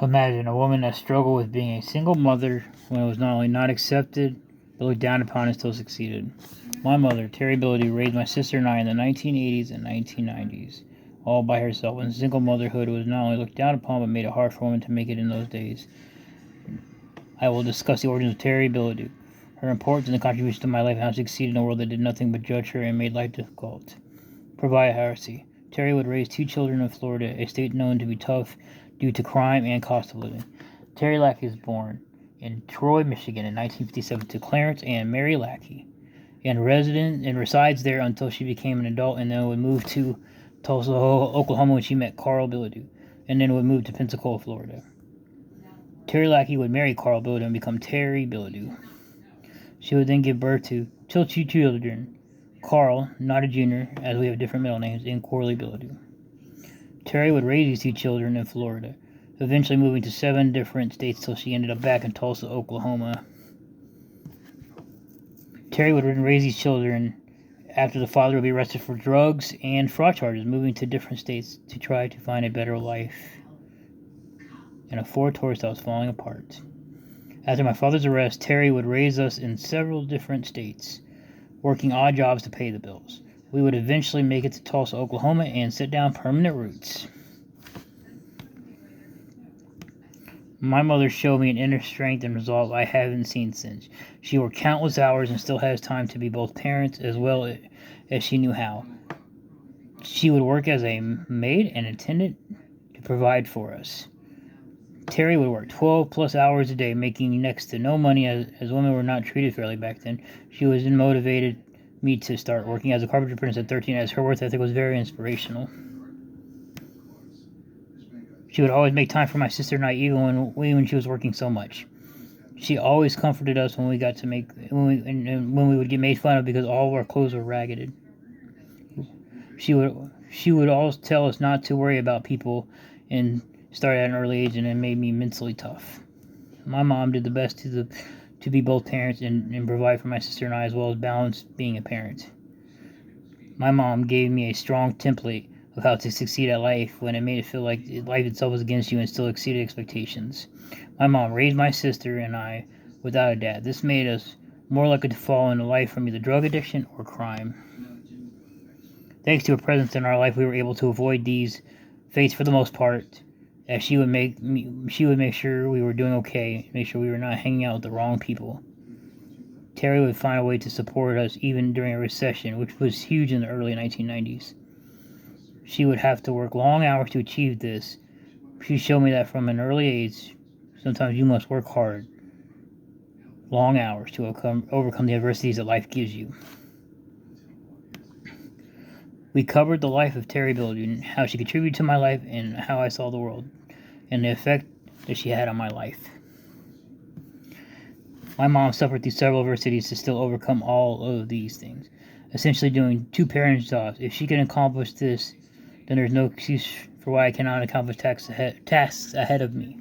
Imagine a woman that struggled with being a single mother when it was not only not accepted, but looked down upon and still succeeded. My mother, Terry Ability, raised my sister and I in the 1980s and 1990s, all by herself, when single motherhood was not only looked down upon, but made it hard for women to make it in those days. I will discuss the origins of Terry Ability, her importance and the contribution to my life, and how she succeeded in a world that did nothing but judge her and made life difficult. Provide heresy. Terry would raise 2 children in Florida, a state known to be tough due to crime and cost of living. Terry Lackey was born in Troy, Michigan in 1957 to Clarence and Mary Lackey, and resides there until she became an adult, and then would move to Tulsa, Oklahoma when she met Carl Bilodeau, and then would move to Pensacola, Florida. Terry Lackey would marry Carl Bilodeau and become Terry Bilodeau. She would then give birth to 2 children, Carl, not a junior, as we have different middle names, and Corley Bilodeau. Terry would raise these 2 children in Florida, eventually moving to 7 different states till she ended up back in Tulsa, Oklahoma. Terry would raise these children after the father would be arrested for drugs and fraud charges, moving to different states to try to find a better life in a Ford Taurus that was falling apart. After my father's arrest, Terry would raise us in several different states, working odd jobs to pay the bills. We would eventually make it to Tulsa, Oklahoma, and set down permanent roots. My mother showed me an inner strength and resolve I haven't seen since. She worked countless hours and still has time to be both parents as well as she knew how. She would work as a maid and attendant to provide for us. Terry would work 12 plus hours a day, making next to no money as women were not treated fairly back then. She was then motivated me to start working as a carpenter apprentice at 13, as her work ethic was very inspirational. She would always make time for my sister and I, even when she was working so much. She always comforted us when we would get made fun of because all of our clothes were ragged. She would always tell us not to worry about people, and started at an early age, and it made me mentally tough. My mom did the best to be both parents and provide for my sister and I, as well as balance being a parent. My mom gave me a strong template of how to succeed at life when it made it feel like life itself was against you and still exceeded expectations. My mom raised my sister and I without a dad. This made us more likely to fall into life from either drug addiction or crime. Thanks to her presence in our life, we were able to avoid these fates for the most part, as she would make sure we were doing okay, make sure we were not hanging out with the wrong people. Terry would find a way to support us even during a recession, which was huge in the early 1990s. She would have to work long hours to achieve this. She showed me that from an early age, sometimes you must work hard, long hours, to overcome the adversities that life gives you. We covered the life of Terry Ability and how she contributed to my life and how I saw the world and the effect that she had on my life. My mom suffered through several adversities to still overcome all of these things, essentially doing 2 parent jobs. If she can accomplish this, then there's no excuse for why I cannot accomplish tasks ahead of me.